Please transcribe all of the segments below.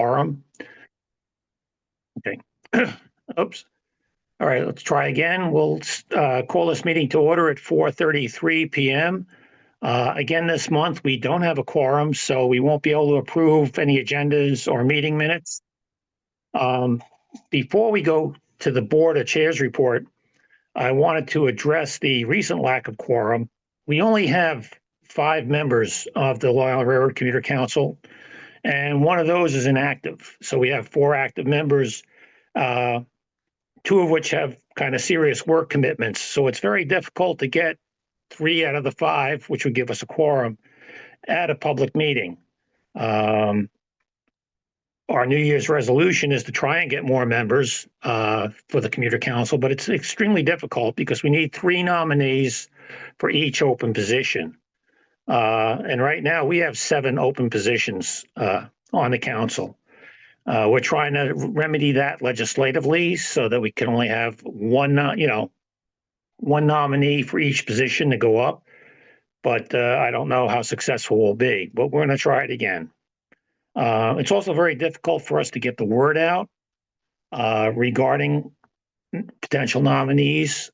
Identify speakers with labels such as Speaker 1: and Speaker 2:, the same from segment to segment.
Speaker 1: quorum. Okay. Oops. All right, let's try again. We'll call this meeting to order at 4:33 p.m. Again, this month, we don't have a quorum, so we won't be able to approve any agendas or meeting minutes. Before we go to the Board of Chairs report, I wanted to address the recent lack of quorum. We only have 5 members of the Long Island Railroad Commuter Council, and one of those is inactive. So we have 4 active members, 2 of which have kind of serious work commitments. So it's very difficult to get 3 out of the 5, which would give us a quorum, at a public meeting. Our New Year's resolution is to try and get more members for the Commuter Council, but it's extremely difficult because we need 3 nominees for each open position. And right now we have 7 open positions on the council. We're trying to remedy that legislatively so that we can only have one nominee for each position to go up. But I don't know how successful we'll be, but we're going to try it again. It's also very difficult for us to get the word out regarding potential nominees.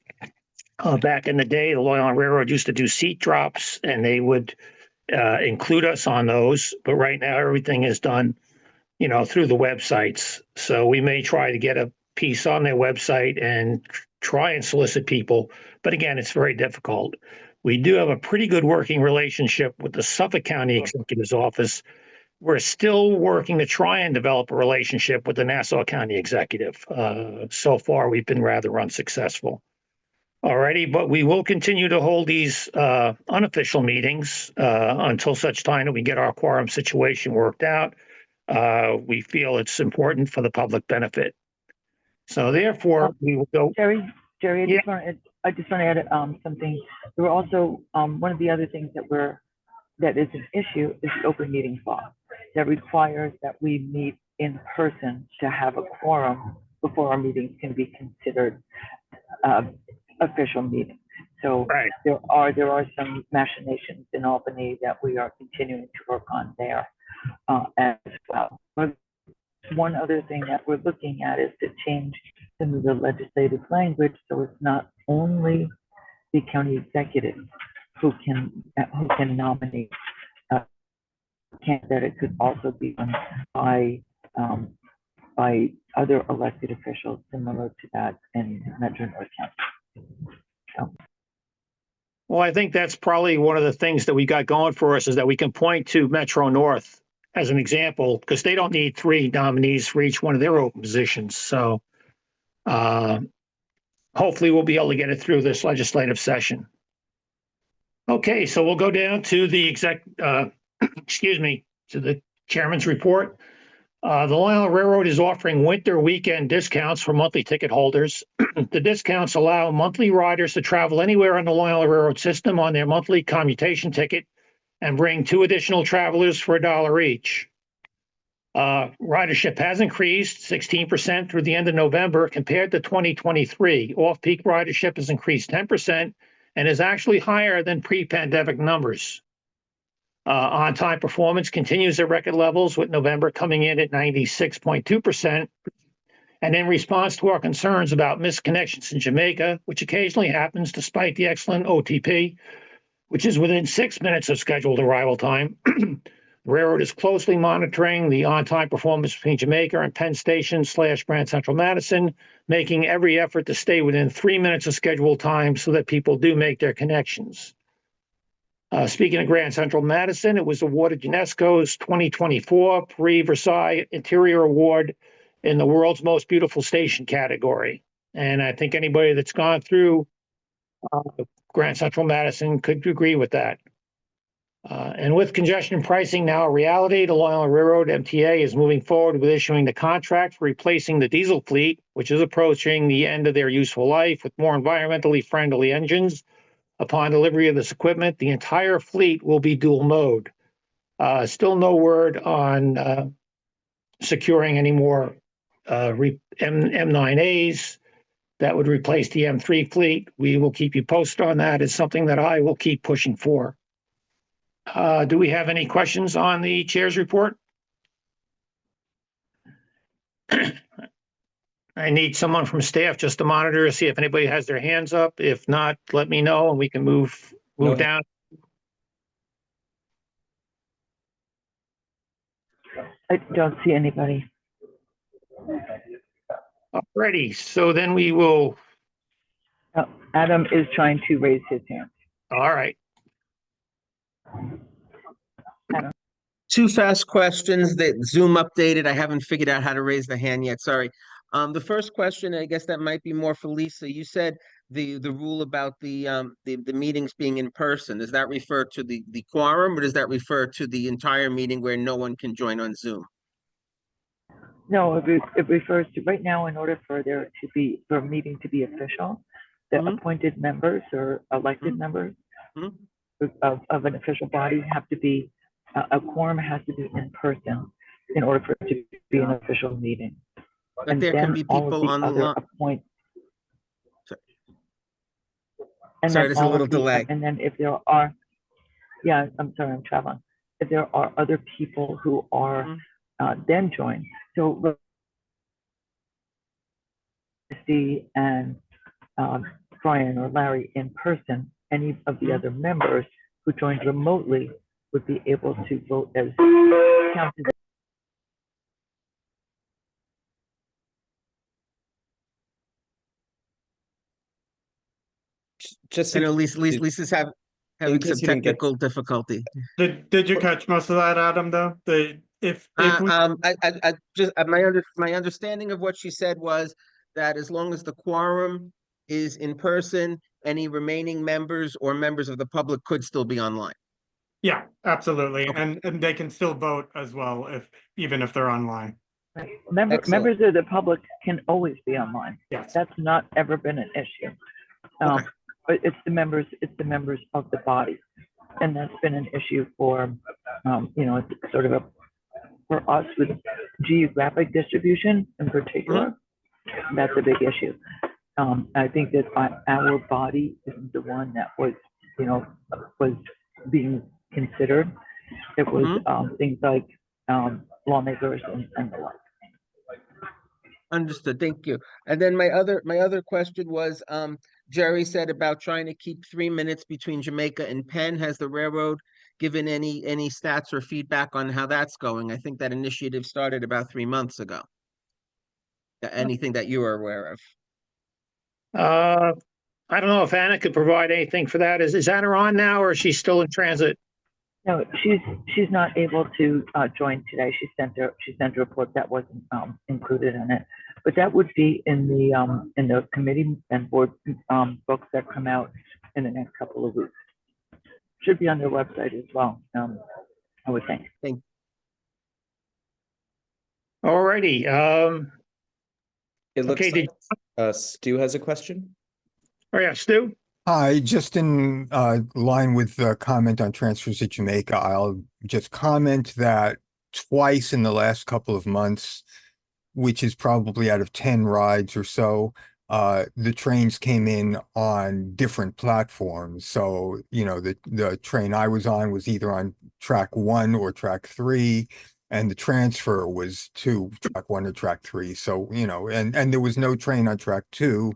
Speaker 1: Back in the day, the Long Island Railroad used to do seat drops, and they would include us on those. But right now, everything is done, through the websites. So we may try to get a piece on their website and try and solicit people. But again, it's very difficult. We do have a pretty good working relationship with the Suffolk County Executive's Office. We're still working to try and develop a relationship with the Nassau County Executive. So far, we've been rather unsuccessful. Alrighty, but we will continue to hold these unofficial meetings until such time that we get our quorum situation worked out. We feel it's important for the public benefit. So therefore, we will go.
Speaker 2: Jerry, I just want to add something. There were also one of the other things that is an issue is the open meetings law that requires that we meet in person to have a quorum before our meetings can be considered official meetings. So
Speaker 1: right.
Speaker 2: there are some machinations in Albany that we are continuing to work on there as well. But one other thing that we're looking at is to change some of the legislative language so it's not only the county executive who can nominate that it could also be done by other elected officials similar to that in Metro North County. So.
Speaker 1: Well, I think that's probably one of the things that we got going for us is that we can point to Metro North as an example because they don't need 3 nominees for each one of their open positions. So hopefully we'll be able to get it through this legislative session. Okay, so we'll go down to the to the chairman's report. The Long Island Railroad is offering winter weekend discounts for monthly ticket holders. The discounts allow monthly riders to travel anywhere on the Long Island Railroad system on their monthly commutation ticket and bring 2 additional travelers for $1 each. Ridership has increased 16% through the end of November compared to 2023. Off-peak ridership has increased 10% and is actually higher than pre-pandemic numbers. On-time performance continues at record levels, with November coming in at 96.2%. And in response to our concerns about missed connections in Jamaica, which occasionally happens despite the excellent OTP, which is within 6 minutes of scheduled arrival time, the railroad is closely monitoring the on-time performance between Jamaica and Penn Station / Grand Central Madison, making every effort to stay within 3 minutes of scheduled time so that people do make their connections. Speaking of Grand Central Madison, it was awarded UNESCO's 2024 Prix Versailles Interior Award in the World's Most Beautiful Station category. And I think anybody that's gone through Grand Central Madison could agree with that. And with congestion pricing now a reality, the Long Island Railroad MTA is moving forward with issuing the contract for replacing the diesel fleet, which is approaching the end of their useful life with more environmentally friendly engines. Upon delivery of this equipment, the entire fleet will be dual mode. Still no word on securing any more M9As that would replace the M3 fleet. We will keep you posted on that. It's something that I will keep pushing for. Do we have any questions on the chair's report? I need someone from staff just to monitor, see if anybody has their hands up. If not, let me know and we can move
Speaker 3: No.
Speaker 1: down.
Speaker 2: I don't see anybody.
Speaker 1: Alrighty, so then we will,
Speaker 2: Adam is trying to raise his hand.
Speaker 1: all right.
Speaker 4: Two fast questions that Zoom updated. I haven't figured out how to raise the hand yet. Sorry. The first question, I guess that might be more for Lisa. You said the rule about the meetings being in person. Does that refer to the quorum, or does that refer to the entire meeting where no one can join on Zoom?
Speaker 2: No, it refers to, right now, in order for there to be, for a meeting to be official, the appointed members or elected members of an official body have to be, a quorum has to be in person in order for it to be an official meeting.
Speaker 4: But
Speaker 2: And
Speaker 4: there can
Speaker 2: then
Speaker 4: be
Speaker 2: all of
Speaker 4: people
Speaker 2: the
Speaker 4: on the
Speaker 2: other
Speaker 4: line.
Speaker 2: And
Speaker 4: Sorry,
Speaker 2: then
Speaker 4: there's a
Speaker 2: all
Speaker 4: little
Speaker 2: of the,
Speaker 4: delay.
Speaker 2: and then if there are, yeah, I'm sorry, I'm traveling. If there are other people who are then joined, so Steve and Brian or Larry in person, any of the other members who joined remotely would be able to vote as counted.
Speaker 3: Just
Speaker 4: I
Speaker 3: to,
Speaker 4: know Lisa's having some
Speaker 3: case you didn't get-
Speaker 4: technical difficulty.
Speaker 5: Did you catch most of that, Adam, though? If we
Speaker 4: I just my understanding of what she said was that as long as the quorum is in person, any remaining members or members of the public could still be online.
Speaker 5: yeah, absolutely.
Speaker 4: Okay.
Speaker 5: And they can still vote as well even if they're online.
Speaker 3: Excellent.
Speaker 2: Members of the public can always be online.
Speaker 5: Yes.
Speaker 2: That's not ever been an issue.
Speaker 4: Okay.
Speaker 2: But it's the members of the body. And that's been an issue for, it's sort of for us with geographic distribution in particular. That's a big issue. I think that our body is the one that was being considered. It was things like lawmakers and the like.
Speaker 4: Understood. Thank you. And then my other question was, Jerry said about trying to keep 3 minutes between Jamaica and Penn. Has the railroad given any stats or feedback on how that's going? I think that initiative started about 3 months ago. Anything that you are aware of?
Speaker 1: I don't know if Anna could provide anything for that. Is Anna on now or is she still in transit?
Speaker 2: No, she's not able to join today. She sent a report that wasn't included in it, but that would be in the committee and board books that come out in the next couple of weeks. Should be on their website as well. I would think.
Speaker 1: All righty.
Speaker 3: It looks
Speaker 1: Okay,
Speaker 3: like Stu has a question.
Speaker 1: Oh yeah, Stu?
Speaker 6: Hi, just in line with the comment on transfers to Jamaica, I'll just comment that twice in the last couple of months, which is probably out of 10 rides or so, the trains came in on different platforms. So, the train I was on was either on track 1 or track 3, and the transfer was to track 1 or track 3. So, and there was no train on track 2.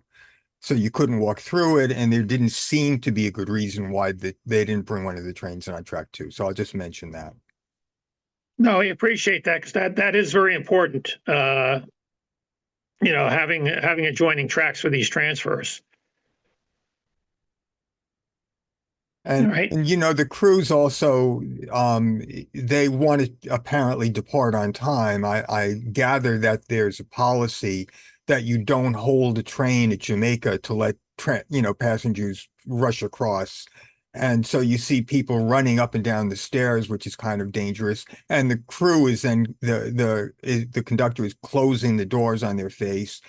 Speaker 6: So you couldn't walk through it, and there didn't seem to be a good reason why they didn't bring one of the trains on track 2. So I'll just mention that.
Speaker 1: No, I appreciate that because that is very important. Having adjoining tracks for these transfers.
Speaker 6: And,
Speaker 1: Right.
Speaker 6: and the crews also, they want to apparently depart on time. I gather that there's a policy that you don't hold a train at Jamaica to let passengers rush across. And so you see people running up and down the stairs, which is kind of dangerous. And the crew is then the conductor is closing the doors on their face,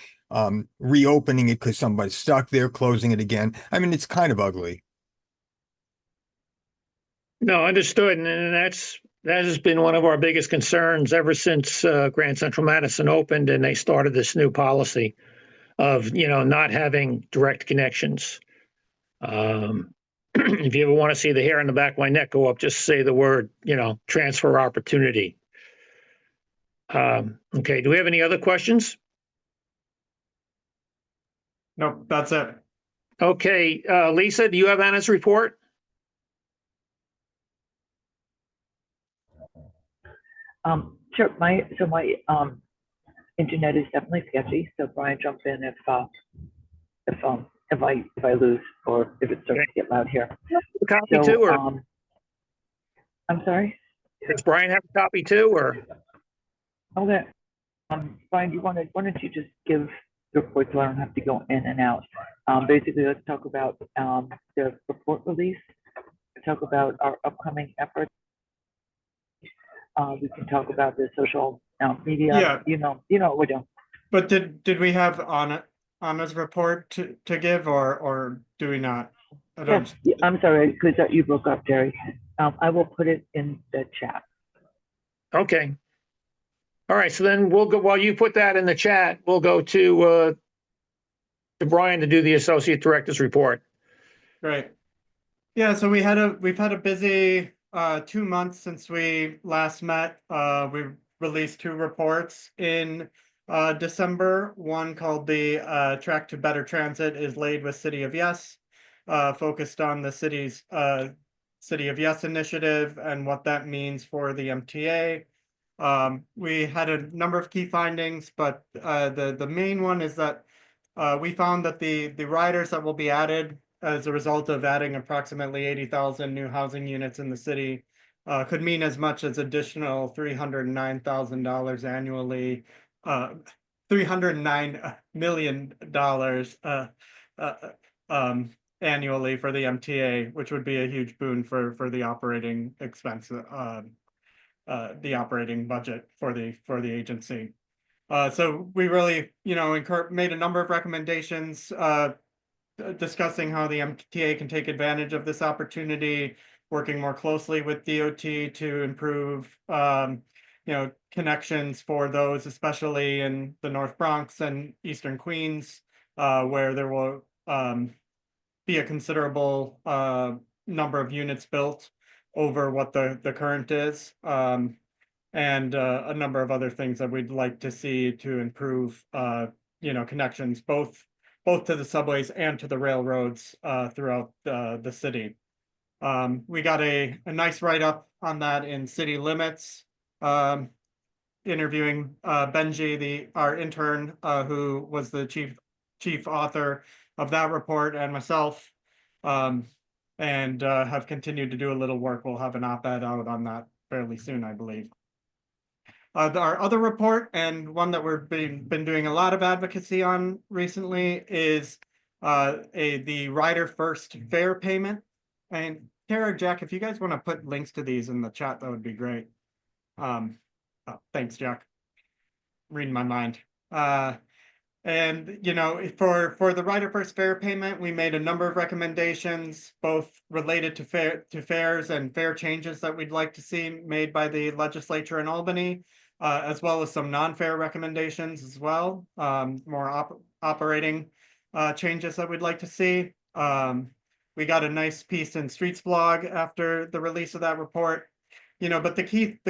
Speaker 6: reopening it because somebody's stuck there, closing it again. I mean, it's kind of ugly.
Speaker 1: No, understood. And that has been one of our biggest concerns ever since Grand Central Madison opened and they started this new policy of, not having direct connections. If you ever want to see the hair on the back of my neck go up, just say the word, transfer opportunity. Okay. Do we have any other questions?
Speaker 5: Nope, that's it.
Speaker 1: Okay, Lisa, do you have Anna's report?
Speaker 2: Sure, my internet is definitely sketchy, so Brian, jump in if I lose or if it starts to get loud here.
Speaker 1: A copy
Speaker 2: So,
Speaker 1: too, or
Speaker 2: I'm sorry?
Speaker 1: does Brian have a copy too, or?
Speaker 2: Okay, Brian, why don't you just give the report so I don't have to go in and out? Basically, let's talk about the report release, talk about our upcoming efforts. We can talk about the social media.
Speaker 5: Yeah.
Speaker 2: You know what we're doing.
Speaker 5: But did we have Anna's report to give, or do we not? I don't.
Speaker 2: Yes, yeah, I'm sorry, because you broke up, Jerry. I will put it in the chat.
Speaker 1: Okay. All right, so then we'll go, while you put that in the chat, we'll go to Brian to do the associate director's report.
Speaker 5: Great. Yeah, so we've had a busy 2 months since we last met. We released 2 reports in December. One called the Track to Better Transit is Laid with City of Yes, focused on the city's City of Yes initiative and what that means for the MTA. We had a number of key findings, but the main one is that we found that the riders that will be added as a result of adding approximately 80,000 new housing units in the city could mean as much as additional $309,000 annually, $309 million annually for the MTA, which would be a huge boon for the operating expense, the operating budget for the agency. So we really, made a number of recommendations discussing how the MTA can take advantage of this opportunity, working more closely with DOT to improve, connections for those, especially in the North Bronx and Eastern Queens, where there will be a considerable number of units built over what the current is. And a number of other things that we'd like to see to improve, connections both to the subways and to the railroads throughout the city. We got a nice write-up on that in City Limits, interviewing Benji, our intern, who was the chief author of that report, and myself, and have continued to do a little work. We'll have an op-ed out on that fairly soon, I believe. Our other report, and one that we've been doing a lot of advocacy on recently, is the rider first fare payment. And Tara, Jack, if you guys want to put links to these in the chat, that would be great. Thanks, Jack. Reading my mind. And for the rider first fare payment, we made a number of recommendations, both related to fares and fare changes that we'd like to see made by the legislature in Albany, as well as some non-fare recommendations as well, more operating changes that we'd like to see. We got a nice piece in Streets blog after the release of that report. But the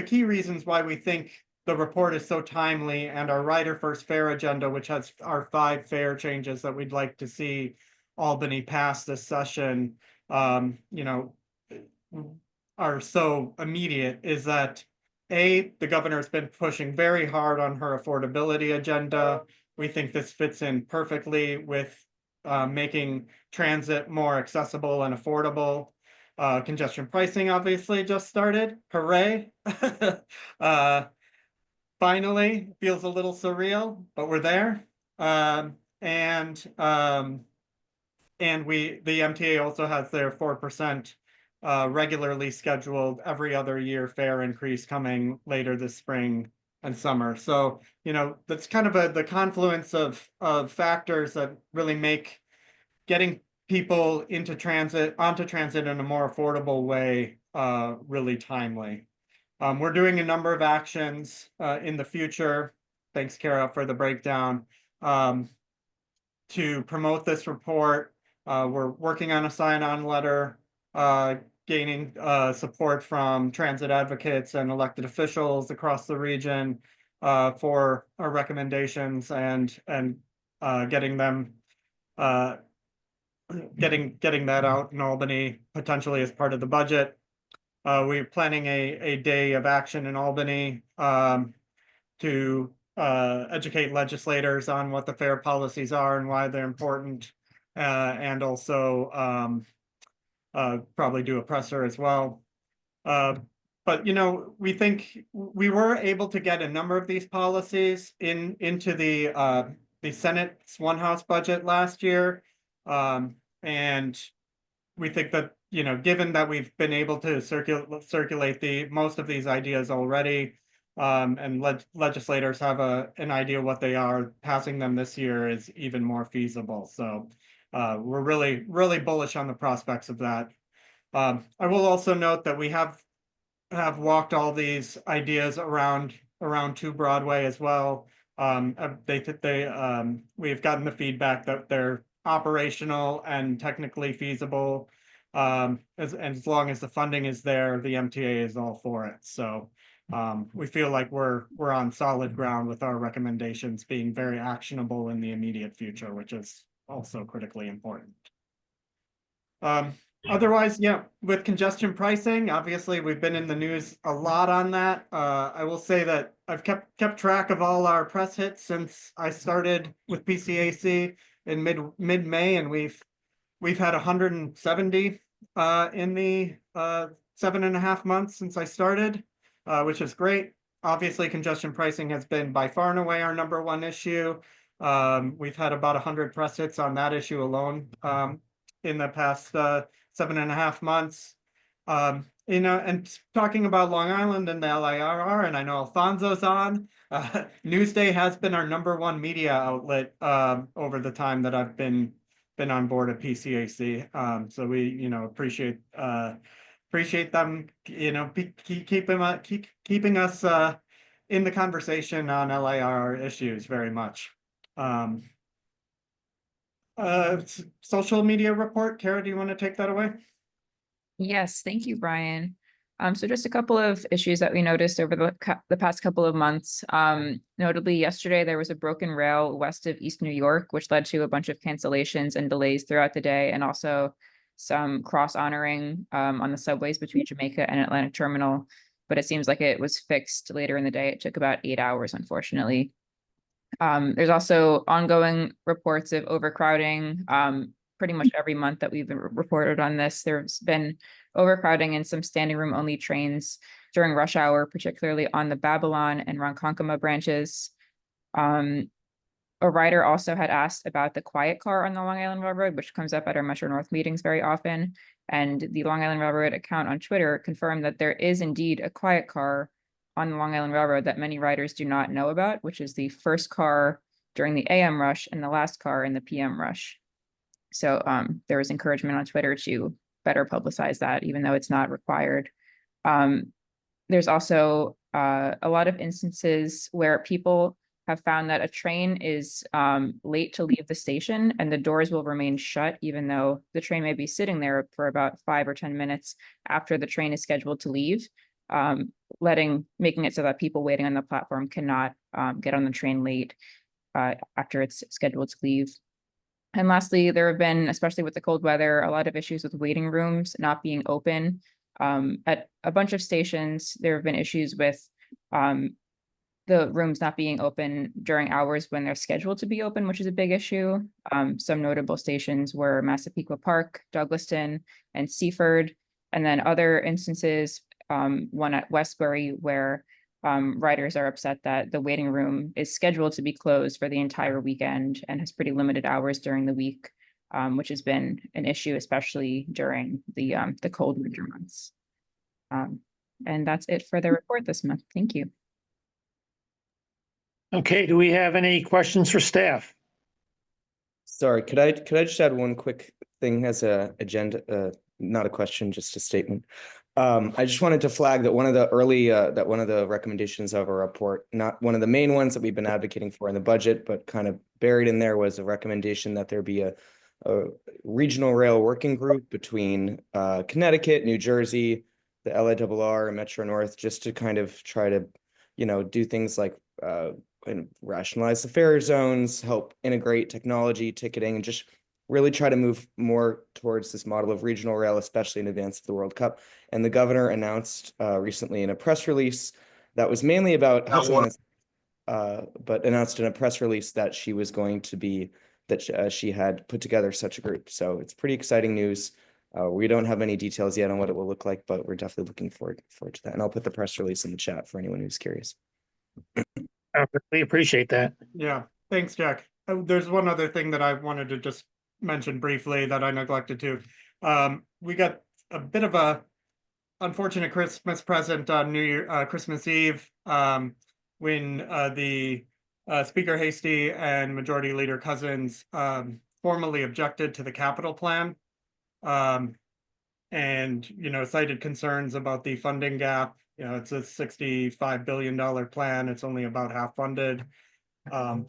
Speaker 5: key reasons why we think the report is so timely, and our rider first fare agenda, which has our 5 fare changes that we'd like to see Albany pass this session, are so immediate, is that the governor's been pushing very hard on her affordability agenda. We think this fits in perfectly with making transit more accessible and affordable. Congestion pricing obviously just started. Hooray. Finally, feels a little surreal, but we're there. And the MTA also has their 4% regularly scheduled every other year fare increase coming later this spring and summer. So, that's kind of the confluence of factors that really make getting people onto transit in a more affordable way really timely. We're doing a number of actions in the future. Thanks, Kara, for the breakdown. To promote this report, we're working on a sign-on letter, gaining support from transit advocates and elected officials across the region for our recommendations, and getting them getting that out in Albany, potentially as part of the budget. We're planning a day of action in Albany to educate legislators on what the fair policies are and why they're important, and also probably do a presser as well. But we think we were able to get a number of these policies into the Senate's one house budget last year. And we think that, given that we've been able to circulate most of these ideas already, and legislators have an idea what they are, passing them this year is even more feasible. So we're really, really bullish on the prospects of that. I will also note that we have walked all these ideas around 2 Broadway as well. We've gotten the feedback that they're operational and technically feasible. As long as the funding is there, the MTA is all for it. So we feel like we're on solid ground with our recommendations being very actionable in the immediate future, which is also critically important. Otherwise, yeah, with congestion pricing, obviously we've been in the news a lot on that. I will say that I've kept track of all our press hits since I started with PCAC in mid-May, and we've had 170 in the 7.5 months since I started, which is great. Obviously, congestion pricing has been by far and away our #1 issue. We've had about 100 press hits on that issue alone in the past 7.5 months. And talking about Long Island and the LIRR, and I know Alfonso's on, Newsday has been our #1 media outlet over the time that I've been on board at PCAC. So we, appreciate them, keeping us in the conversation on LIRR issues very much. Social media report. Kara, do you want to take that away?
Speaker 7: Yes, thank you, Brian. So just a couple of issues that we noticed over the past couple of months. Notably, yesterday there was a broken rail west of East New York, which led to a bunch of cancellations and delays throughout the day, and also some cross honoring on the subways between Jamaica and Atlantic Terminal. But it seems like it was fixed later in the day. It took about 8 hours, unfortunately. There's also ongoing reports of overcrowding. Pretty much every month that we've reported on this, there's been overcrowding in some standing room only trains during rush hour, particularly on the Babylon and Ronkonkoma branches. A writer also had asked about the quiet car on the Long Island Railroad, which comes up at our Metro North meetings very often. And the Long Island Railroad account on Twitter confirmed that there is indeed a quiet car on the Long Island Railroad that many riders do not know about, which is the first car during the AM rush and the last car in the PM rush. So there was encouragement on Twitter to better publicize that, even though it's not required. There's also a lot of instances where people have found that a train is late to leave the station and the doors will remain shut, even though the train may be sitting there for about 5 or 10 minutes after the train is scheduled to leave, making it so that people waiting on the platform cannot get on the train late after it's scheduled to leave. And lastly, there have been, especially with the cold weather, a lot of issues with waiting rooms not being open. At a bunch of stations, there have been issues with the rooms not being open during hours when they're scheduled to be open, which is a big issue. Some notable stations were Massapequa Park, Douglaston, and Seaford. And then other instances, one at Westbury, where riders are upset that the waiting room is scheduled to be closed for the entire weekend and has pretty limited hours during the week, which has been an issue, especially during the cold winter months. And that's it for the report this month. Thank you.
Speaker 1: Okay, do we have any questions for staff?
Speaker 3: Sorry, could I just add one quick thing as a agenda, not a question, just a statement. I just wanted to flag that one of the recommendations of our report, not one of the main ones that we've been advocating for in the budget, but kind of buried in there, was a recommendation that there be a regional rail working group between Connecticut, New Jersey, the LIRRCC, and Metro North, just to kind of try to, do things like and rationalize the fare zones, help integrate technology, ticketing, and just really try to move more towards this model of regional rail, especially in advance of the World Cup. And the governor announced recently in a press release that was mainly about Hudson Lines, but announced in a press release that she was going to be, that she had put together such a group. So it's pretty exciting news. We don't have any details yet on what it will look like, but we're definitely looking forward to that. And I'll put the press release in the chat for anyone who's curious.
Speaker 1: We appreciate that.
Speaker 5: Yeah, thanks, Jack. There's one other thing that I wanted to just mention briefly that I neglected to. We got a bit of a unfortunate Christmas present on Christmas Eve, when the Speaker Hasty and Majority Leader Cousins formally objected to the capital plan, and cited concerns about the funding gap. It's a $65 billion plan. It's only about half funded, and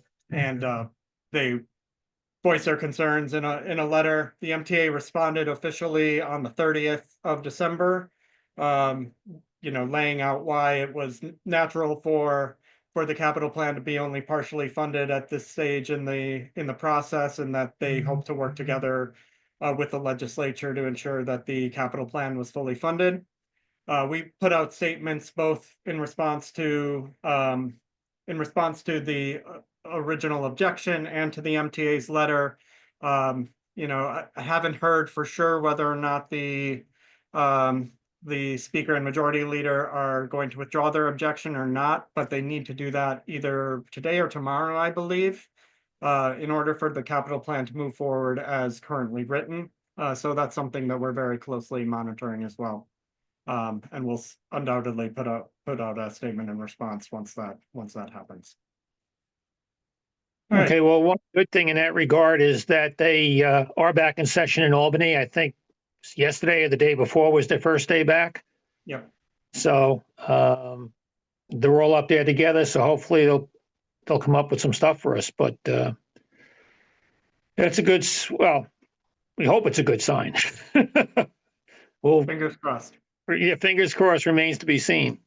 Speaker 5: they voiced their concerns in a letter. The MTA responded officially on the 30th of December, laying out why it was natural for the capital plan to be only partially funded at this stage in the process, and that they hope to work together with the legislature to ensure that the capital plan was fully funded. We put out statements both in response to the original objection and to the MTA's letter. I haven't heard for sure whether or not the Speaker and Majority Leader are going to withdraw their objection or not, but they need to do that either today or tomorrow, I believe, in order for the capital plan to move forward as currently written. So that's something that we're very closely monitoring as well. And we'll undoubtedly put out a statement in response once that happens. All right.
Speaker 1: Okay, well, one good thing in that regard is that they are back in session in Albany. I think yesterday or the day before was their first day back.
Speaker 5: Yep.
Speaker 1: So they're all up there together. So hopefully they'll come up with some stuff for us. But it's a good, well, we hope it's a good sign. Well,
Speaker 5: Fingers crossed.
Speaker 1: yeah, fingers crossed, remains to be seen.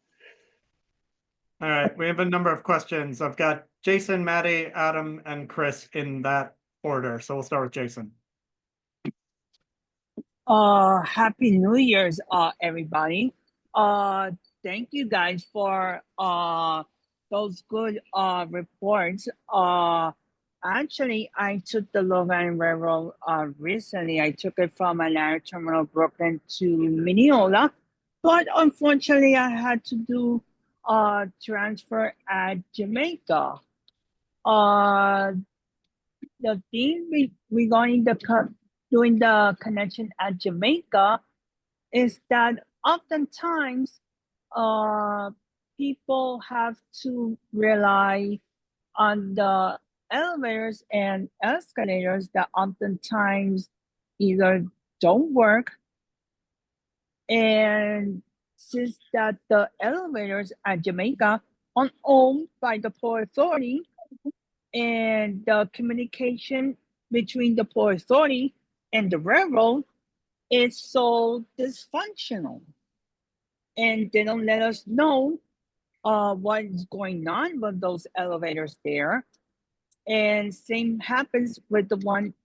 Speaker 5: All right, we have a number of questions. I've got Jason, Maddie, Adam, and Chris in that order. So we'll start with Jason.
Speaker 8: Happy New Year's, everybody. Thank you guys for those good reports. Actually, I took the Long Island Railroad recently. I took it from Atlanta Terminal, Brooklyn to Mineola, but unfortunately, I had to do transfer at Jamaica. The thing regarding doing the connection at Jamaica is that oftentimes people have to rely on the elevators and escalators that oftentimes either don't work, and since that the elevators at Jamaica are owned by the Port Authority, and the communication between the Port Authority and the railroad is so dysfunctional, and they don't let us know what is going on with those elevators there. And same happens with the one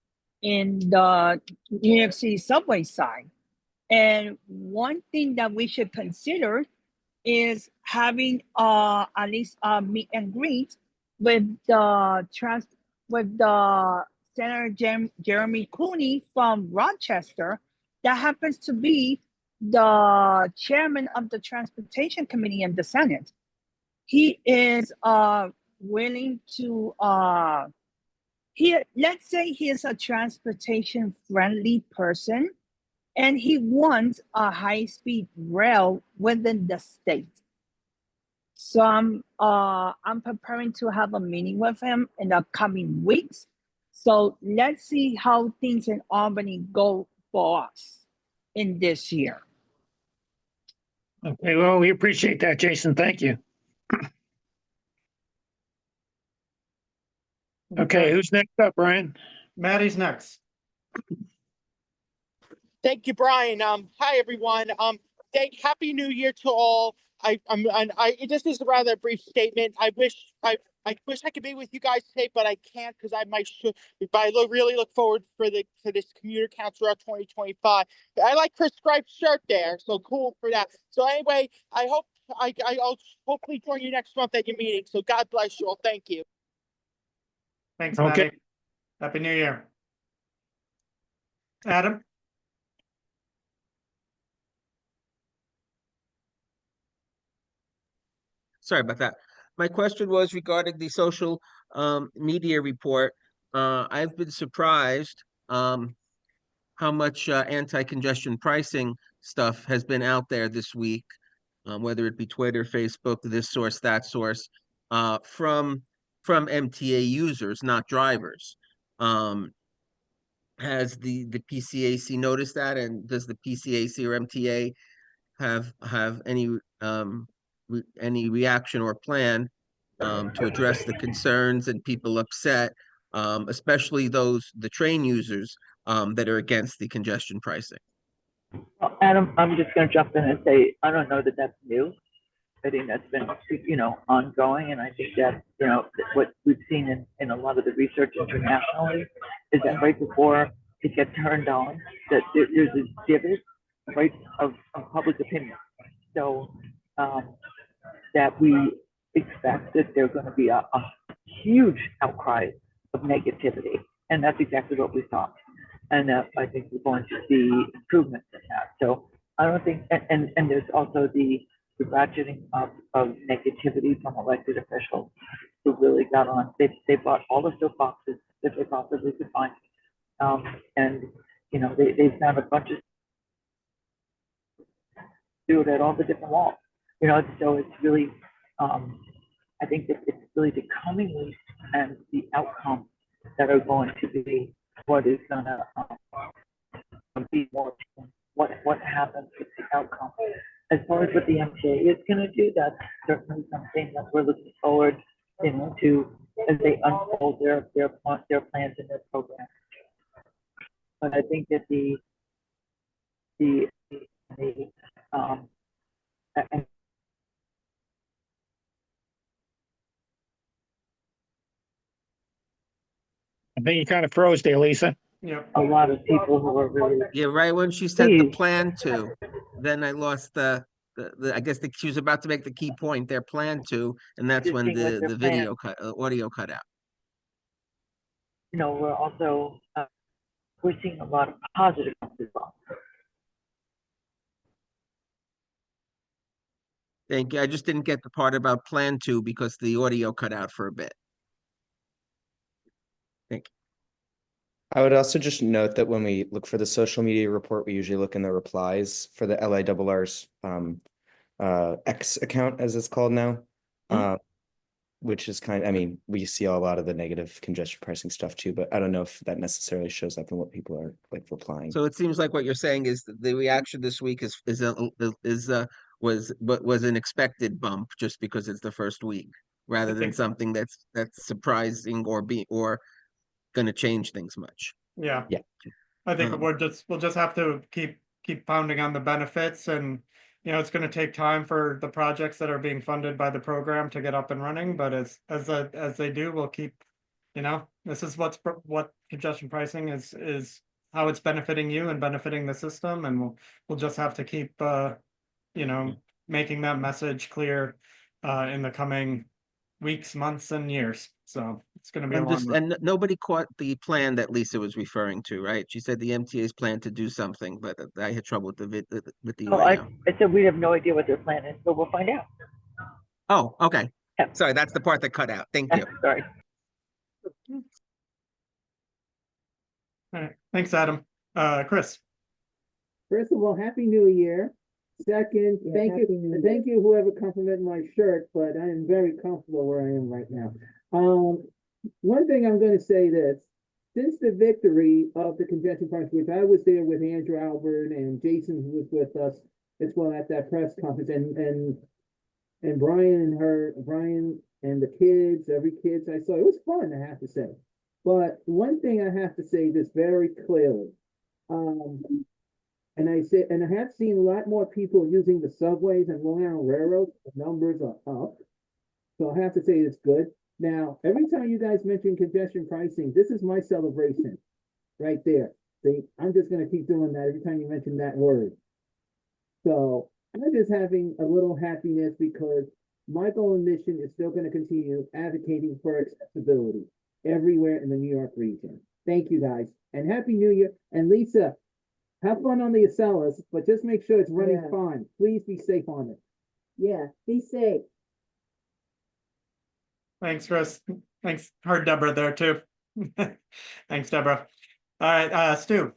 Speaker 8: in the New York City subway side. And one thing that we should consider is having at least a meet and greet with the Senator Jeremy Cooney from Rochester, that happens to be the chairman of the Transportation Committee in the Senate. He is willing to let's say he is a transportation friendly person, and he wants a high-speed rail within the state. So I'm preparing to have a meeting with him in the coming weeks. So let's see how things in Albany go for us in this year.
Speaker 1: Okay, well, we appreciate that, Jason. Thank you. Okay, who's next up, Brian?
Speaker 5: Maddie's next.
Speaker 9: Thank you, Brian. Hi, everyone. Happy New Year to all. This is a rather brief statement. I wish I wish I could be with you guys today, but I can't because I might should. But really look forward for this commuter council throughout 2025. I like Chris Scribe's shirt there, so cool for that. So anyway, I hope I'll hopefully join you next month at your meeting. So God bless you all. Thank you.
Speaker 5: Thanks,
Speaker 1: Okay.
Speaker 5: Matty. Happy New Year. Adam?
Speaker 4: Sorry about that. My question was regarding the social media report. I've been surprised how much anti-congestion pricing stuff has been out there this week, whether it be Twitter, Facebook, this source, that source, from MTA users, not drivers. Has the PCAC noticed that, and does the PCAC or MTA have any reaction or plan to address the concerns and people upset, especially the train users that are against the congestion pricing?
Speaker 2: Well, Adam, I'm just going to jump in and say, I don't know that that's new. I think that's been, ongoing. And I think that, what we've seen in a lot of the research internationally is that right before it gets turned on, that there's a divot, right, of public opinion. So that we expect that there's going to be a huge outcry of negativity. And that's exactly what we saw. And I think we're going to see improvements in that. So I don't think, and there's also the ratcheting of negativity from elected officials who really got on. They bought all the soapboxes that they possibly could find. And, they found a bunch of do it at all the different walls. So it's really, I think that it's really the coming weeks and the outcomes that are going to be what is going to be more what happens with the outcome. As far as what the MTA is going to do, that's certainly something that we're looking forward, to as they unfold their plans and their programs. But I think that the and
Speaker 1: I think you kind of froze there, Lisa.
Speaker 5: Yep.
Speaker 2: a lot of people who are really
Speaker 4: Yeah, right when she said the
Speaker 2: Please.
Speaker 4: plan to, then I lost the I guess she was about to make the key point, their plan to, and that's when
Speaker 2: Interesting what
Speaker 4: the
Speaker 2: their
Speaker 4: video audio cut out.
Speaker 2: we're also we're seeing a lot of positive as well.
Speaker 4: Thank you. I just didn't get the part about plan to because the audio cut out for a bit. Thank you.
Speaker 3: I would also just note that when we look for the social media report, we usually look in the replies for the LIRR's X account, as it's called now. Which is we see a lot of the negative congestion pricing stuff too, but I don't know if that necessarily shows up in what people are like replying.
Speaker 4: So it seems like what you're saying is that the reaction this week was an expected bump just because it's the first week, rather than something that's surprising or going to change things much.
Speaker 5: Yeah.
Speaker 3: Yeah.
Speaker 5: I think we'll just have to keep pounding on the benefits, and it's going to take time for the projects that are being funded by the program to get up and running. But as they do, we'll keep, this is what congestion pricing is how it's benefiting you and benefiting the system, and we'll just have to keep making that message clear in the coming weeks, months, and years. So it's going to be a long run.
Speaker 4: And nobody caught the plan that Lisa was referring to, right? She said the MTA's plan to do something, but I had trouble with the
Speaker 2: Oh, I
Speaker 4: audio.
Speaker 2: said we have no idea what their plan is, but we'll find out.
Speaker 4: Oh, okay.
Speaker 2: Yeah.
Speaker 4: Sorry, that's the part that cut out. Thank you.
Speaker 2: Sorry.
Speaker 5: All right. Thanks, Adam. Chris.
Speaker 10: First of all, Happy New Year. Second, thank you whoever complimented my shirt, but I am very comfortable where I am right now. One thing I'm going to say this, since the victory of the congestion price, which I was there with Andrew Albert and Jason was with us as well at that press conference, and Brian and the kids, every kids I saw, it was fun, I have to say. But one thing I have to say this very clearly, and I have seen a lot more people using the subways and Long Island Railroad. The numbers are up. So I have to say it's good. Now, every time you guys mention congestion pricing, this is my celebration right there. See, I'm just gonna keep doing that every time you mention that word. So I'm just having a little happiness because my goal and mission is still gonna continue advocating for accessibility everywhere in the New York region. Thank you guys, and Happy New Year. And Lisa, have fun on the Accelis, but just make sure it's running fine. Please be safe on it.
Speaker 11: Yeah, be safe.
Speaker 5: Thanks, Chris. Thanks. Heard Deborah there too. Thanks, Deborah. All right, Stu.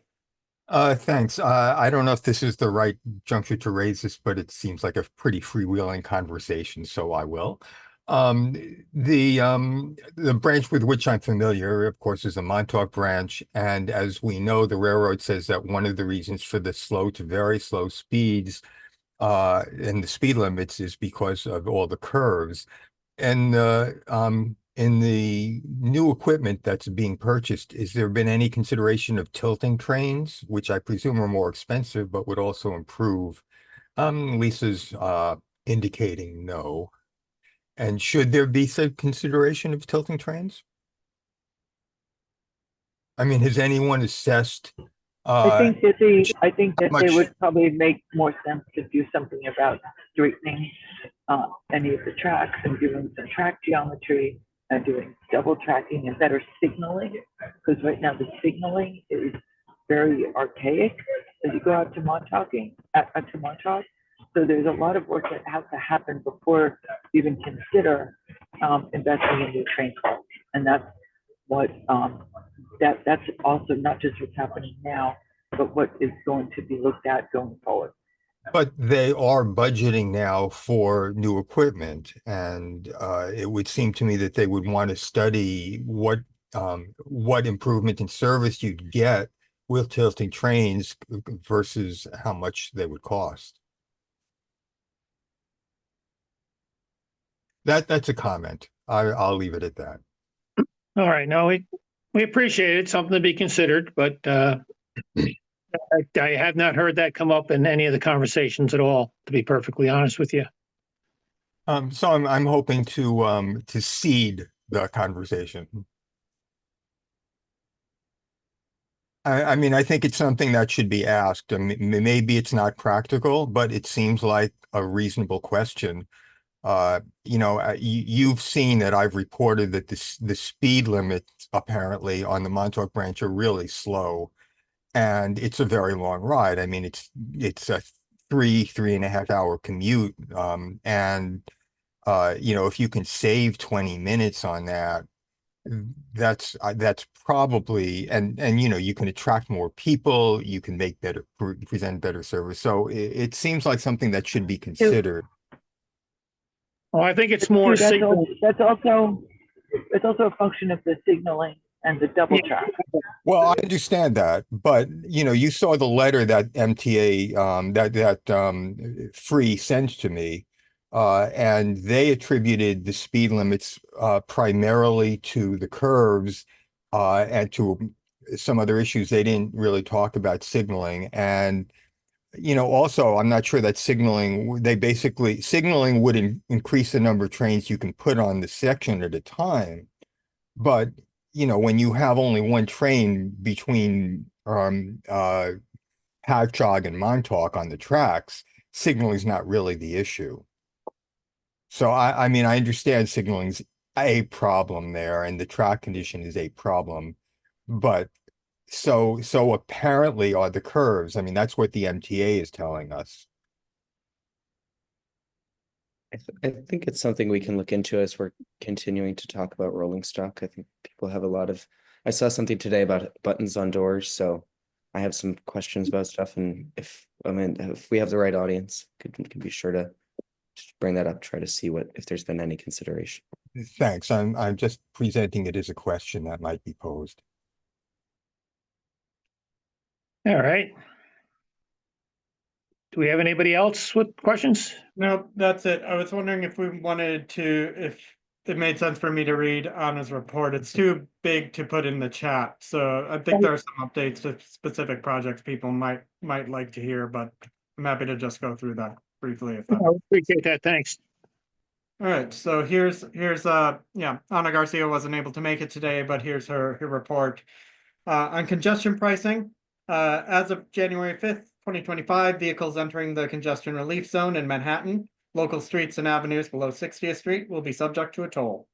Speaker 6: Thanks. I don't know if this is the right juncture to raise this, but it seems like a pretty freewheeling conversation, so I will. The branch with which I'm familiar, of course, is the Montauk branch, and as we know, the railroad says that one of the reasons for the slow to very slow speeds and the speed limits is because of all the curves. And in the new equipment that's being purchased, is there been any consideration of tilting trains, which I presume are more expensive, but would also improve? Lisa's indicating no. And should there be some consideration of tilting trains? I mean, has anyone assessed?
Speaker 2: I think that
Speaker 6: much-
Speaker 2: they would probably make more sense to do something about straightening any of the tracks and doing some track geometry and doing double tracking and better signaling, because right now the signaling is very archaic as you go out to Montauk. So there's a lot of work that has to happen before you even consider investing in new train cars, and that's what that's also not just what's happening now, but what is going to be looked at going forward.
Speaker 6: But they are budgeting now for new equipment, and it would seem to me that they would want to study what improvement in service you'd get with tilting trains versus how much they would cost. That's a comment. I'll leave it at that.
Speaker 1: All right, no, we appreciate it, something to be considered, but I have not heard that come up in any of the conversations at all, to be perfectly honest with you.
Speaker 6: So I'm hoping to seed the conversation. I mean, I think it's something that should be asked. I mean, maybe it's not practical, but it seems like a reasonable question. You've seen that I've reported that the speed limits apparently on the Montauk branch are really slow, and it's a very long ride. I mean, it's a 3.5 hour commute. If you can save 20 minutes on that, that's probably, and you can attract more people, you can make present better service. So it seems like something that should be considered.
Speaker 1: Well, I think it's more signal.
Speaker 2: That's also a function of the signaling and the double track.
Speaker 6: Well, I understand that, but you saw the letter that MTA that Free sent to me, and they attributed the speed limits primarily to the curves and to some other issues. They didn't really talk about signaling, and also, I'm not sure that signaling would increase the number of trains you can put on the section at a time. But, when you have only one train between Patchogue and Montauk on the tracks, signaling is not really the issue. So I mean, I understand signaling's a problem there and the track condition is a problem, but so apparently are the curves. I mean, that's what the MTA is telling us.
Speaker 3: I think it's something we can look into as we're continuing to talk about rolling stock. I think people have I saw something today about buttons on doors, so I have some questions about stuff. And if we have the right audience, could be sure to bring that up, try to see if there's been any consideration.
Speaker 6: Thanks. I'm just presenting it as a question that might be posed.
Speaker 1: All right. Do we have anybody else with questions?
Speaker 5: No, that's it. I was wondering if if it made sense for me to read Anna's report. It's too big to put in the chat. So I think there are some updates to specific projects people might like to hear, but I'm happy to just go through that briefly.
Speaker 1: I appreciate that. Thanks.
Speaker 5: All right, so here's yeah, Ana Garcia wasn't able to make it today, but here's her report. On congestion pricing, as of January 5th, 2025, vehicles entering the congestion relief zone in Manhattan, local streets and avenues below 60th Street will be subject to a toll.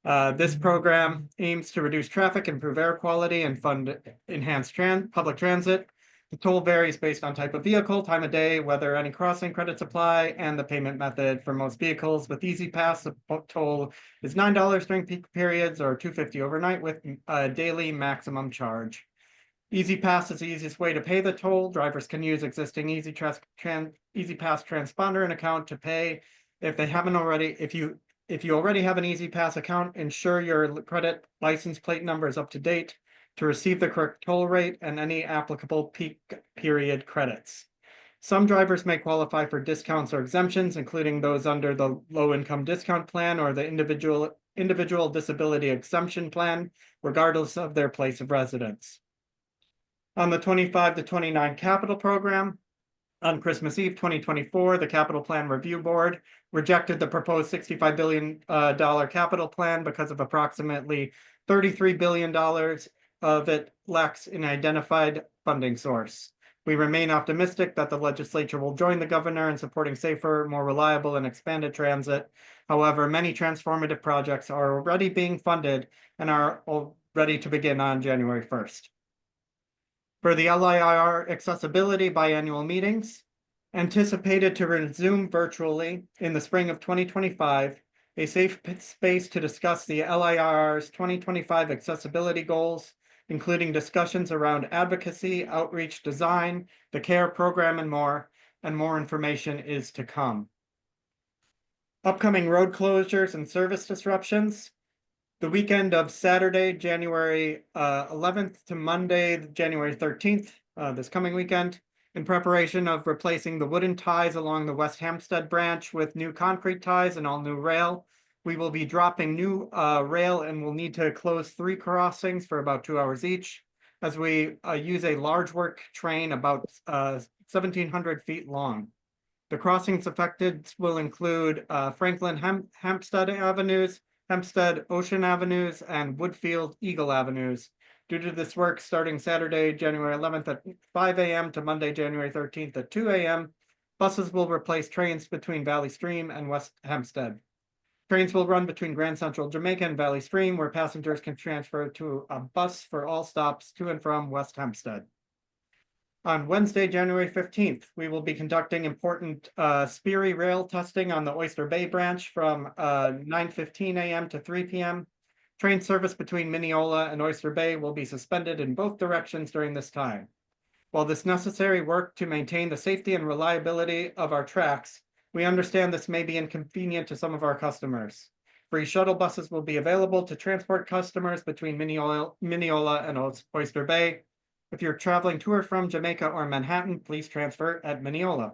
Speaker 5: This program aims to reduce traffic, improve air quality, and fund enhanced public transit. The toll varies based on type of vehicle, time of day, whether any crossing credits apply, and the payment method. For most vehicles with Easy Pass, the toll is $9 during peak periods or $2.50 overnight with a daily maximum charge. Easy Pass is the easiest way to pay the toll. Drivers can use existing Easy Pass transponder and account to pay. If they haven't already, if you already have an Easy Pass account, ensure your credit license plate number is up to date to receive the correct toll rate and any applicable peak period credits. Some drivers may qualify for discounts or exemptions, including those under the low-income discount plan or the individual disability exemption plan, regardless of their place of residence. On the 25 to 29 capital program, on Christmas Eve 2024, the Capital Plan Review Board rejected the proposed $65 billion capital plan because of approximately $33 billion of it lacks an identified funding source. We remain optimistic that the legislature will join the governor in supporting safer, more reliable, and expanded transit. However, many transformative projects are already being funded and are ready to begin on January 1st. For the LIRR accessibility biannual meetings, anticipated to resume virtually in the spring of 2025, a safe space to discuss the LIRR's 2025 accessibility goals, including discussions around advocacy, outreach, design, the CARE program, and more information is to come. Upcoming road closures and service disruptions. The weekend of Saturday, January 11th to Monday, January 13th, this coming weekend, in preparation of replacing the wooden ties along the West Hampstead branch with new concrete ties and all new rail. We will be dropping new rail and will need to close 3 crossings for about 2 hours each, as we use a large work train about 1,700 feet long. The crossings affected will include Franklin Hampstead Avenues, Hempstead Ocean Avenues, and Woodfield Eagle Avenues. Due to this work starting Saturday, January 11th at 5 a.m. to Monday, January 13th at 2 a.m., buses will replace trains between Valley Stream and West Hempstead. Trains will run between Grand Central Jamaica and Valley Stream, where passengers can transfer to a bus for all stops to and from West Hempstead. On Wednesday, January 15th, we will be conducting important Sperry rail testing on the Oyster Bay branch from 9:15 a.m. to 3 p.m. Train service between Mineola and Oyster Bay will be suspended in both directions during this time. While this necessary work to maintain the safety and reliability of our tracks, we understand this may be inconvenient to some of our customers. Free shuttle buses will be available to transport customers between Mineola and Oyster Bay. If you're traveling to or from Jamaica or Manhattan, please transfer at Mineola.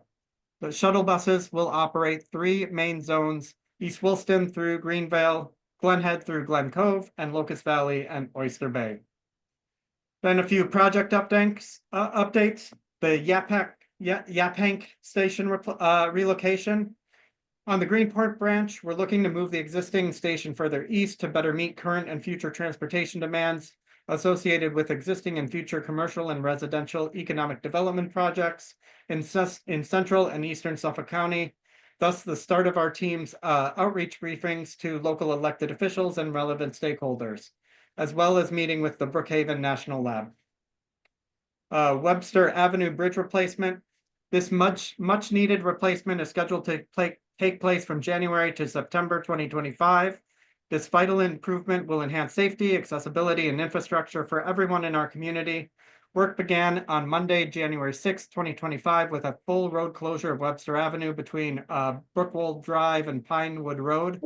Speaker 5: The shuttle buses will operate 3 main zones: East Wilston through Greenvale, Glenhead through Glen Cove, and Locust Valley and Oyster Bay. Then a few project updates. The Yapank station relocation. On the Greenport branch, we're looking to move the existing station further east to better meet current and future transportation demands associated with existing and future commercial and residential economic development projects in central and eastern Suffolk County. Thus, the start of our team's outreach briefings to local elected officials and relevant stakeholders, as well as meeting with the Brookhaven National Lab. Webster Avenue Bridge replacement. This much needed replacement is scheduled to take place from January to September 2025. This vital improvement will enhance safety, accessibility, and infrastructure for everyone in our community. Work began on Monday, January 6, 2025, with a full road closure of Webster Avenue between Brookwold Drive and Pinewood Road.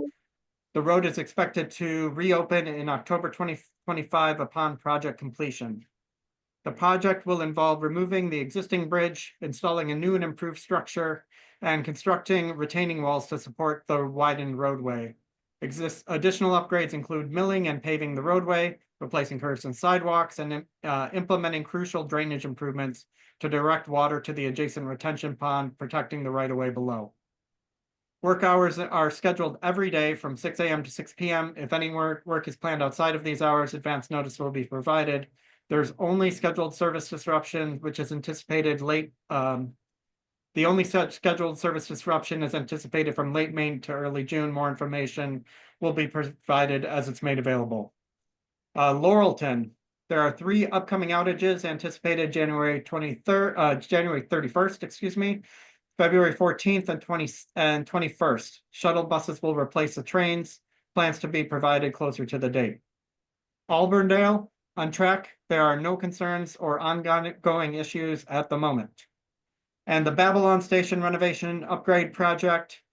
Speaker 5: The road is expected to reopen in October 2025 upon project completion. The project will involve removing the existing bridge, installing a new and improved structure, and constructing retaining walls to support the widened roadway. Additional upgrades include milling and paving the roadway, replacing curbs and sidewalks, and implementing crucial drainage improvements to direct water to the adjacent retention pond, protecting the right-of-way below. Work hours are scheduled every day from 6 a.m. to 6 p.m. If any work is planned outside of these hours, advance notice will be provided. There's only scheduled service disruption, which is anticipated late. The only such scheduled service disruption is anticipated from late May to early June. More information will be provided as it's made available. Laurelton, there are 3 upcoming outages anticipated January 31st, excuse me, February 14th and 21st. Shuttle buses will replace the trains. Plans to be provided closer to the date. Auburndale, on track. There are no concerns or ongoing issues at the moment. And the Babylon Station renovation upgrade project.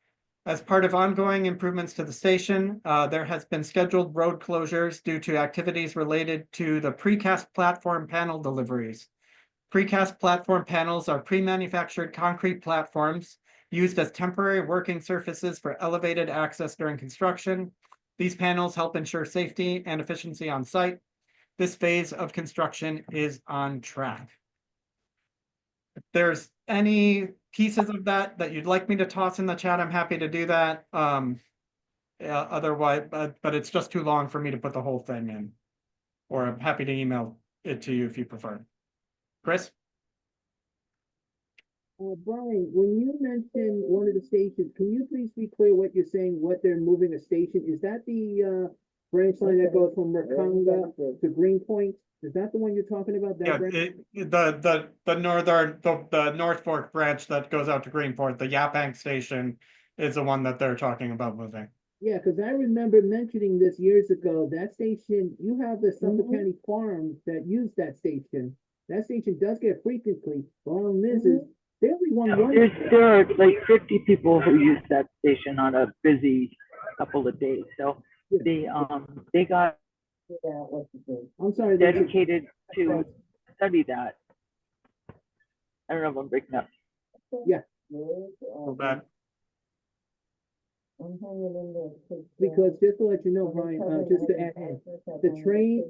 Speaker 5: As part of ongoing improvements to the station, there has been scheduled road closures due to activities related to the precast platform panel deliveries. Precast platform panels are pre-manufactured concrete platforms used as temporary working surfaces for elevated access during construction. These panels help ensure safety and efficiency on site. This phase of construction is on track. If there's any pieces of that you'd like me to toss in the chat, I'm happy to do that. Otherwise, but it's just too long for me to put the whole thing in. Or I'm happy to email it to you if you prefer. Chris?
Speaker 10: Brian, when you mentioned one of the stations, can you please be clear what you're saying, what they're moving a station? Is that the branch line that goes from Rakanga to Greenpoint? Is that the one you're talking about? That
Speaker 5: Yeah,
Speaker 10: branch?
Speaker 5: the North Fork branch that goes out to Greenport, the Yaphank station is the one that they're talking about moving.
Speaker 10: Yeah, because I remember mentioning this years ago. That station, you have the Suffolk County farms that use that station. That station does get frequently. Problem is they only want one.
Speaker 2: There are like 50 people who use that station on a busy couple of days. So they got
Speaker 10: I'm sorry,
Speaker 2: dedicated to study that. I don't know if I'm breaking up.
Speaker 10: Yeah.
Speaker 5: But
Speaker 10: Because just to let you know, Brian, just to add, the train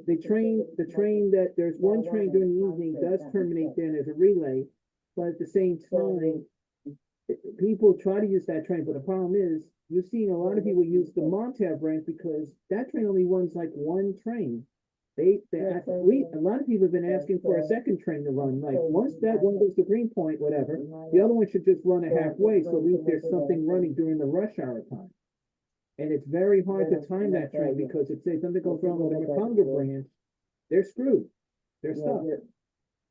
Speaker 10: that there's one train during the evening does terminate there as a relay, but at the same time, people try to use that train, but the problem is you're seeing a lot of people use the Montague branch because that train only runs like one train. A lot of people have been asking for a second train to run. Like once that one goes to Greenpoint, whatever, the other one should just run a halfway, so at least there's something running during the rush hour time. And it's very hard to time that train because if something goes wrong with the Rakanga branch, they're screwed. They're stuck.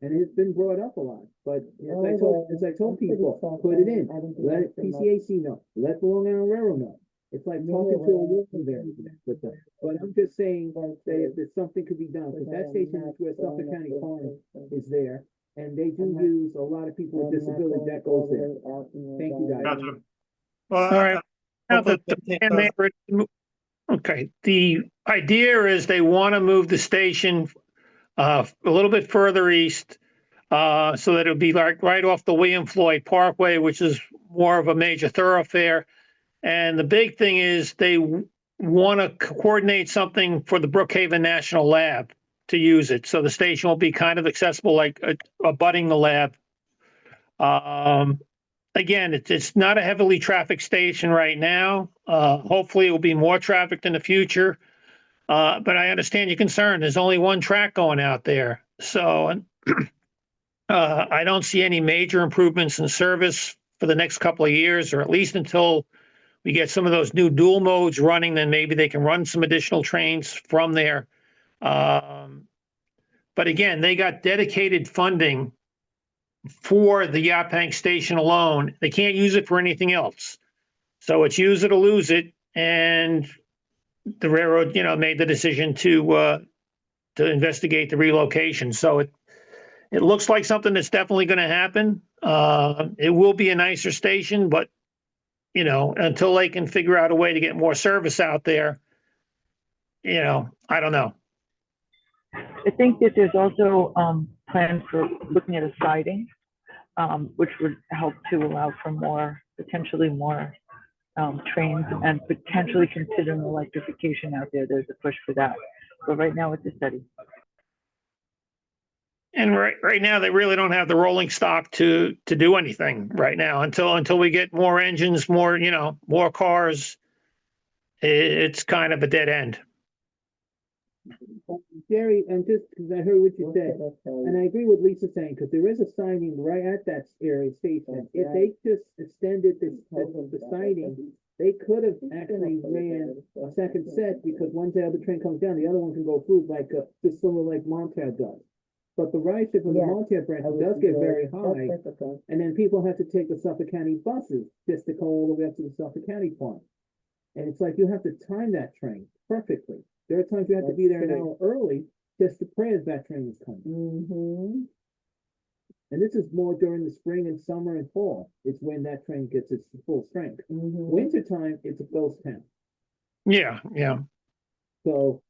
Speaker 10: And it's been brought up a lot. But as I told people, put it in. Let PCAC know. Let the Long Island Railroad know. It's like talking to a woman there with them. But I'm just saying that if something could be done, because that station is where Suffolk County Farm is there. And they do use a lot of people with disabilities that goes there. Thank you, guys.
Speaker 5: gotcha. Well,
Speaker 1: All right. Now okay, the idea is they want to move the station a little bit further east so that it'll be like right off the William Floyd Parkway, which is more of a major thoroughfare. And the big thing is they want to coordinate something for the Brookhaven National Lab to use it. So the station will be kind of accessible, like abutting the lab. Again, it's not a heavily trafficked station right now. Hopefully it will be more trafficked in the future. But I understand your concern. There's only one track going out there. So I don't see any major improvements in service for the next couple of years, or at least until we get some of those new dual modes running, then maybe they can run some additional trains from there. But again, they got dedicated funding for the Yaphank station alone. They can't use it for anything else. So it's use it or lose it. And the railroad, made the decision to investigate the relocation. So it looks like something that's definitely going to happen. It will be a nicer station, but until they can figure out a way to get more service out there, I don't know.
Speaker 2: I think that there's also plans for looking at a siding, which would help to allow for potentially more trains, and potentially considering electrification out there. There's a push for that. But right now it's a study.
Speaker 1: And right now, they really don't have the rolling stock to do anything right now until we get more engines, more, more cars. It's kind of a dead end.
Speaker 10: Jerry, and just because I heard what you said, and I agree with Lisa saying, because there is a signing right at that area station. If they just extended the signing, they could have actually ran a second set, because once the other train comes down, the other one can go through like just sort of like Montauk does. But the ridership of the Montauk branch does get very high, and then people have to take the Suffolk County buses just to go all the way up to the Suffolk County part. And it's like you have to time that train perfectly. There are times you have to be there an hour early just to pray as that train is coming. And this is more during the spring and summer and fall. It's when that train gets its full strength. Wintertime, it's a ghost town.
Speaker 1: Yeah.
Speaker 10: So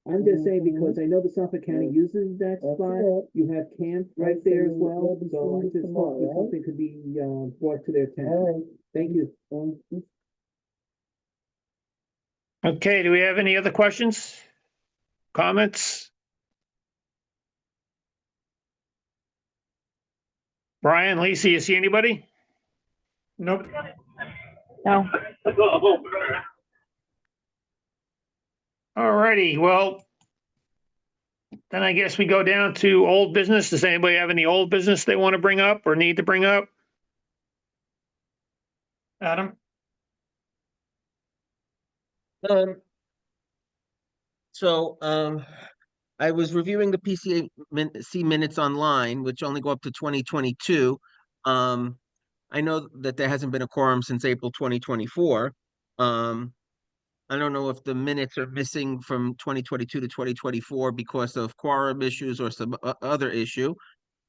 Speaker 10: I'm just saying, because I know the Suffolk County uses that spot. You have camp right there as well. So I just hope that something could be brought to their attention. Thank you.
Speaker 1: Okay, do we have any other questions? Comments? Brian, Lisa, you see anybody?
Speaker 5: Nope.
Speaker 2: No.
Speaker 1: All righty, well, then I guess we go down to old business. Does anybody have any old business they want to bring up or need to bring up?
Speaker 5: Adam?
Speaker 4: I was reviewing the PCC minutes online, which only go up to 2022. I know that there hasn't been a quorum since April 2024. I don't know if the minutes are missing from 2022 to 2024 because of quorum issues or some other issue.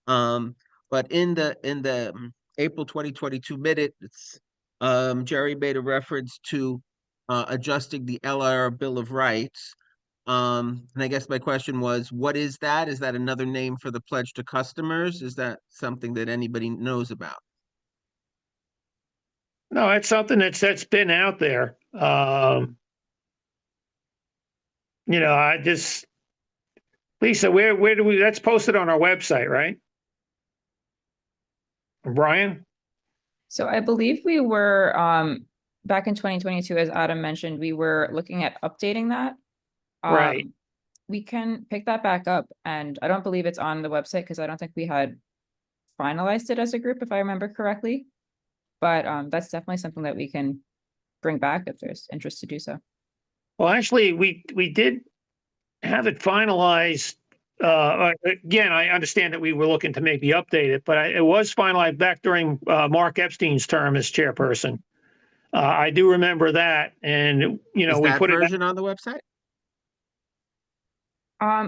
Speaker 4: But in the April 2022 minutes, Jerry made a reference to adjusting the LIR Bill of Rights. And I guess my question was, what is that? Is that another name for the pledge to customers? Is that something that anybody knows about?
Speaker 1: No, it's something that's been out there. I just, Lisa, where do that's posted on our website, right? Brian?
Speaker 7: So I believe we were, back in 2022, as Adam mentioned, we were looking at updating that.
Speaker 1: Right.
Speaker 7: We can pick that back up, and I don't believe it's on the website because I don't think we had finalized it as a group, if I remember correctly. But that's definitely something that we can bring back if there's interest to do so.
Speaker 1: Well, actually, we did have it finalized. Again, I understand that we were looking to maybe update it, but it was finalized back during Mark Epstein's term as chairperson. I do remember that, and
Speaker 4: Is
Speaker 1: we
Speaker 4: that
Speaker 1: put
Speaker 4: version on the website?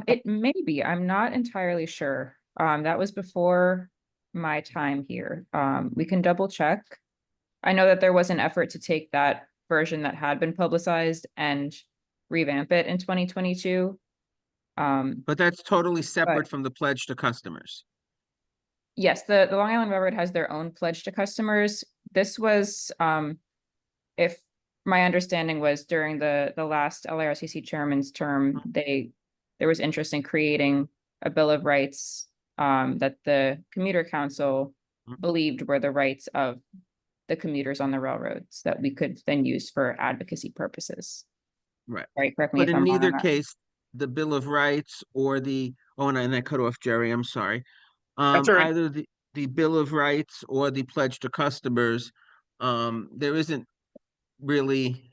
Speaker 7: It may be. I'm not entirely sure. That was before my time here. We can double check. I know that there was an effort to take that version that had been publicized and revamp it in 2022.
Speaker 4: But that's totally separate from the pledge to customers.
Speaker 7: Yes, the Long Island Railroad has their own pledge to customers. This was, if my understanding was during the last LIRRCC chairman's term, there was interest in creating a Bill of Rights that the Commuter Council believed were the rights of the commuters on the railroads that we could then use for advocacy purposes.
Speaker 4: Right.
Speaker 7: Right. Correct me
Speaker 4: But
Speaker 7: if
Speaker 4: in
Speaker 7: I'm wrong
Speaker 4: neither
Speaker 7: on that.
Speaker 4: case, the Bill of Rights or and I cut off Jerry, I'm sorry.
Speaker 1: That's all right.
Speaker 4: Either the Bill of Rights or the pledge to customers, there isn't really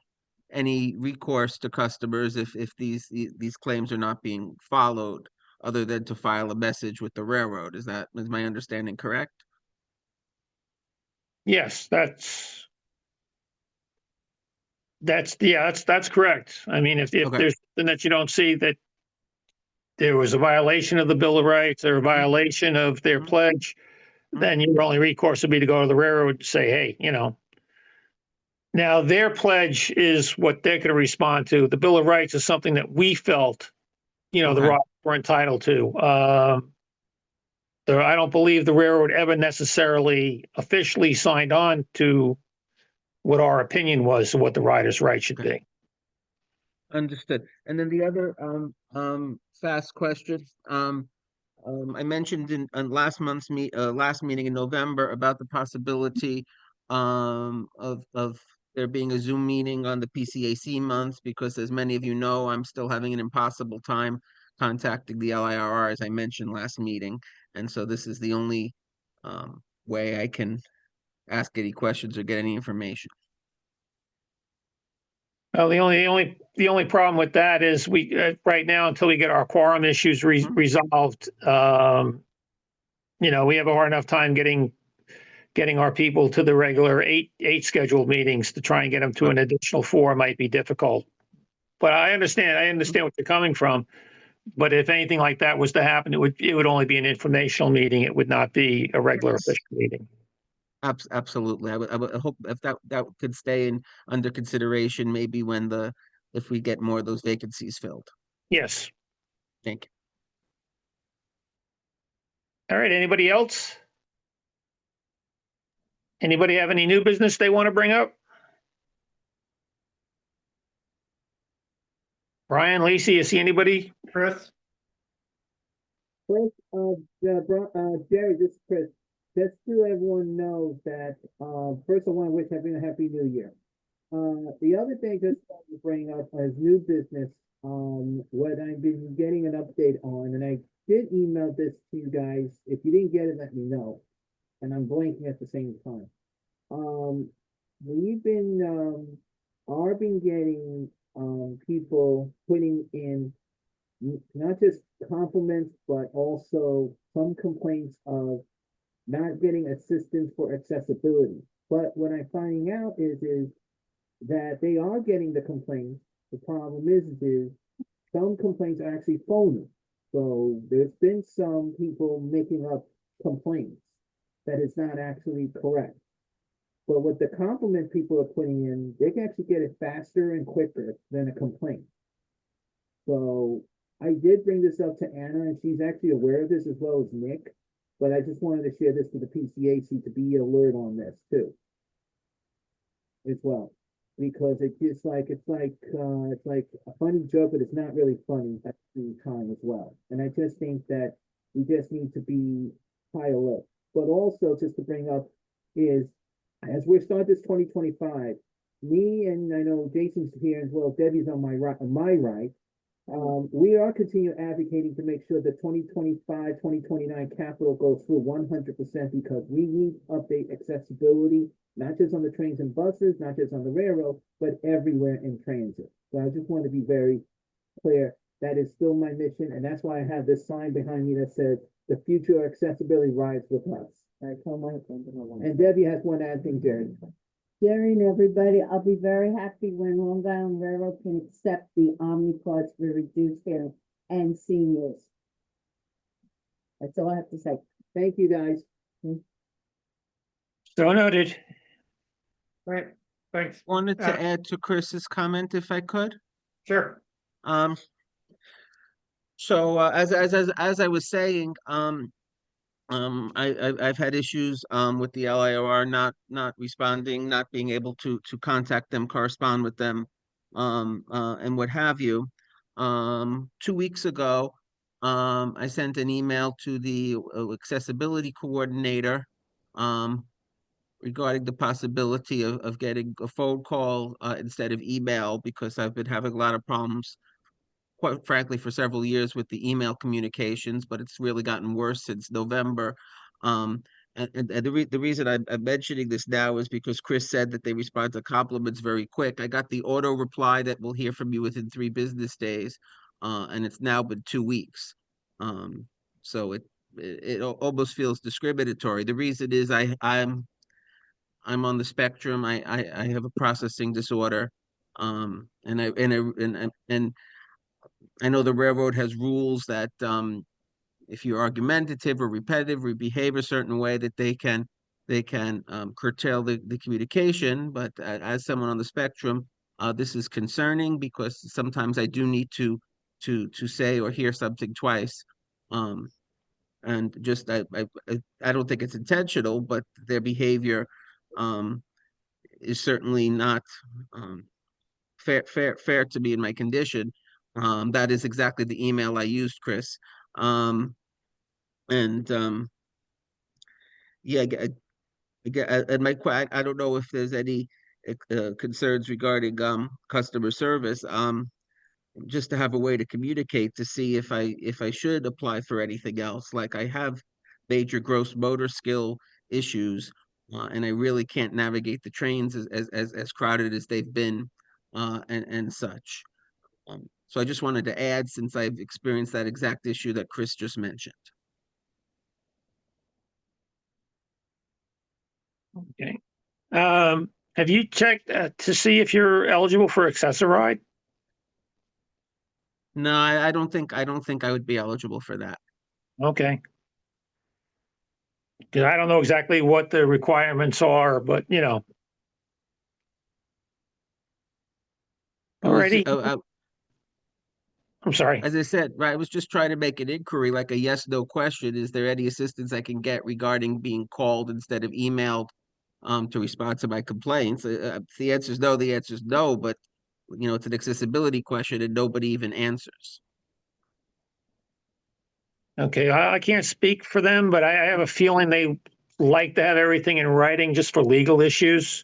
Speaker 4: any recourse to customers if these claims are not being followed, other than to file a message with the railroad. Is my understanding correct?
Speaker 1: Yes, that's correct. I mean, if
Speaker 4: Okay.
Speaker 1: there's something that you don't see that there was a violation of the Bill of Rights or a violation of their pledge, then your only recourse would be to go to the railroad and say, hey, Now, their pledge is what they're going to respond to. The Bill of Rights is something that we felt, the
Speaker 4: Okay.
Speaker 1: riders were entitled to. I don't believe the railroad ever necessarily officially signed on to what our opinion was of what the riders' rights should be.
Speaker 4: Understood. And then the other fast question. I mentioned on last month's last meeting in November about the possibility of there being a Zoom meeting on the PCAC month, because as many of you know, I'm still having an impossible time contacting the LIRR, as I mentioned last meeting. And so this is the only way I can ask any questions or get any information.
Speaker 1: Well, the only problem with that is we, right now, until we get our quorum issues resolved, you know, we have a hard enough time getting our people to the regular eight scheduled meetings. To try and get them to an additional 4 might be difficult. But I understand what you're coming from. But if anything like that was to happen, it would only be an informational meeting. It would not be a regular official meeting.
Speaker 4: Absolutely. I would hope if that could stay under consideration, maybe if we get more of those vacancies filled.
Speaker 1: Yes.
Speaker 4: Thank you.
Speaker 1: All right. Anybody else? Anybody have any new business they want to bring up? Brian, Lacey, you see anybody?
Speaker 5: Chris?
Speaker 10: Chris, Jerry, this is Chris. Just to everyone know that, first I want to wish everyone a happy new year. The other thing just to bring up as new business, what I've been getting an update on, and I did email this to you guys. If you didn't get it, let me know. And I'm blanking at the same time. We've been, are been getting, people putting in not just compliments, but also some complaints of not getting assistance for accessibility. But what I'm finding out is that they are getting the complaints. The problem is some complaints are actually phony. So there's been some people making up complaints that is not actually correct. But with the compliment people are putting in, they can actually get it faster and quicker than a complaint. So I did bring this up to Anna, and she's actually aware of this as well as Nick. But I just wanted to share this with the PCAC to be alert on this too, as well, because it's like a funny joke, but it's not really funny at the same time as well. And I just think that we just need to be high alert. But also, just to bring up is, as we start this 2025, me and I know Jason's here as well. Debbie's on my right. We are continuing advocating to make sure the 2025-2029 capital goes through 100%, because we need to update accessibility, not just on the trains and buses, not just on the railroad, but everywhere in transit. So I just want to be very clear. That is still my mission, and that's why I have this sign behind me that says, "The future of accessibility rides with us." I tell my friend, and Debbie has one add thing, Jerry.
Speaker 11: Jerry and everybody, I'll be very happy when Long Island Railroad can accept the Omni cards for reduced fare and seniors. That's all I have to say.
Speaker 10: Thank you, guys.
Speaker 1: So noted.
Speaker 5: Great, thanks.
Speaker 4: Wanted to add to Chris's comment, if I could.
Speaker 5: Sure.
Speaker 4: So as I was saying, I've had issues with the LIRR not responding, not being able to contact them, correspond with them, and what have you. 2 weeks ago, I sent an email to the accessibility coordinator regarding the possibility of getting a phone call instead of email, because I've been having a lot of problems, quite frankly, for several years with the email communications, but it's really gotten worse since November. And the reason I'm mentioning this now is because Chris said that they respond to compliments very quick. I got the auto reply that we'll hear from you within 3 business days, and it's now been 2 weeks. So it almost feels discriminatory. The reason is I'm on the spectrum. I have a processing disorder, and I know the railroad has rules that if you're argumentative or repetitive or behave a certain way, that they can curtail the communication. But as someone on the spectrum, this is concerning, because sometimes I do need to say or hear something twice. And just I don't think it's intentional, but their behavior is certainly not fair to me in my condition. That is exactly the email I used, Chris. And, yeah, and I don't know if there's any concerns regarding customer service. Just to have a way to communicate to see if I should apply for anything else. Like I have major gross motor skill issues, and I really can't navigate the trains as crowded as they've been, and such. So I just wanted to add, since I've experienced that exact issue that Chris just mentioned.
Speaker 1: Okay. Have you checked to see if you're eligible for Access-a-Ride?
Speaker 4: No, I don't think I would be eligible for that.
Speaker 1: Okay. Because I don't know exactly what the requirements are, but
Speaker 4: It was,
Speaker 1: alrighty. I'm sorry.
Speaker 4: as I said, right, I was just trying to make an inquiry, like a yes/no question. Is there any assistance I can get regarding being called instead of emailed, to respond to my complaints? If the answer is no, the answer is no, but it's an accessibility question and nobody even answers.
Speaker 1: Okay, I can't speak for them, but I have a feeling they like to have everything in writing just for legal issues.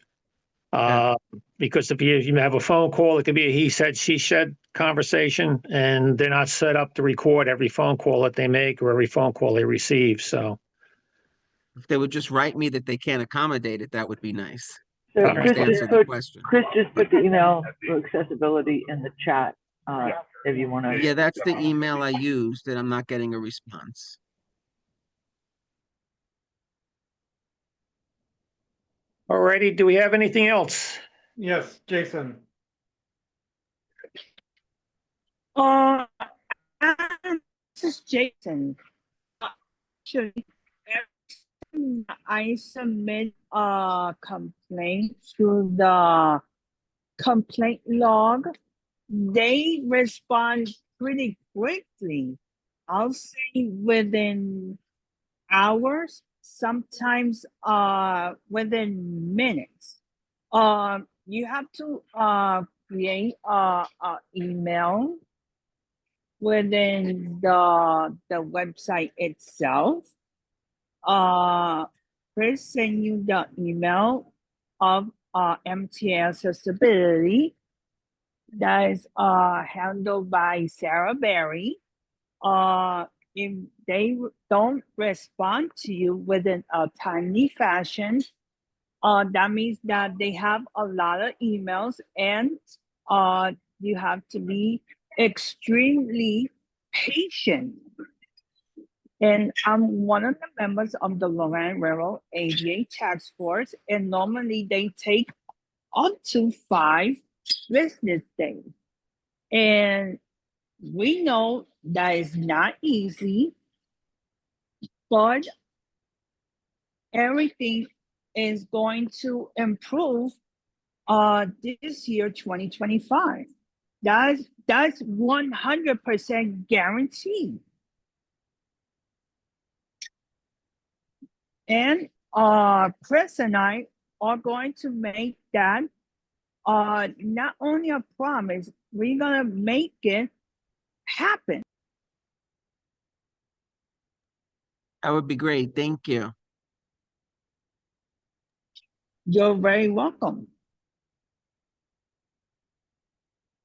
Speaker 4: Yeah.
Speaker 1: Because if you have a phone call, it could be a he said, she said conversation, and they're not set up to record every phone call that they make or every phone call they receive. So,
Speaker 4: If they would just write me that they can't accommodate it, that would be nice.
Speaker 2: So
Speaker 1: All
Speaker 4: Or
Speaker 1: right.
Speaker 4: just answer the question.
Speaker 2: Chris just put the email for accessibility in the chat, if you want to.
Speaker 4: Yeah, that's the email I used, and I'm not getting a response.
Speaker 1: alrighty, do we have anything else?
Speaker 5: Yes, Jason.
Speaker 8: This is Jason. Actually, I submit a complaint to the complaint log. They respond pretty quickly. I'll say within hours, sometimes within minutes. You have to create a email within the website itself. Chris send you the email of MTA accessibility that is handled by Sarah Berry. If they don't respond to you within a timely fashion, that means that they have a lot of emails, and you have to be extremely patient. And I'm one of the members of the Long Island Railroad ADA Task Force, and normally they take up to 5 business days. And we know that is not easy, but everything is going to improve this year, 2025. That's 100% guaranteed. And Chris and I are going to make that not only a promise, we're gonna make it happen.
Speaker 4: That would be great. Thank you.
Speaker 8: You're very welcome.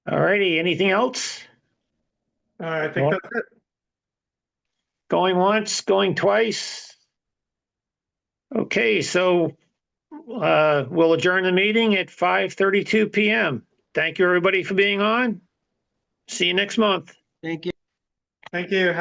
Speaker 1: Alrighty, anything else?
Speaker 5: I think that's it.
Speaker 1: Going once, going twice? Okay, so we'll adjourn the meeting at 5:32 p.m. Thank you, everybody, for being on. See you next month.
Speaker 4: Thank you.
Speaker 5: Thank you.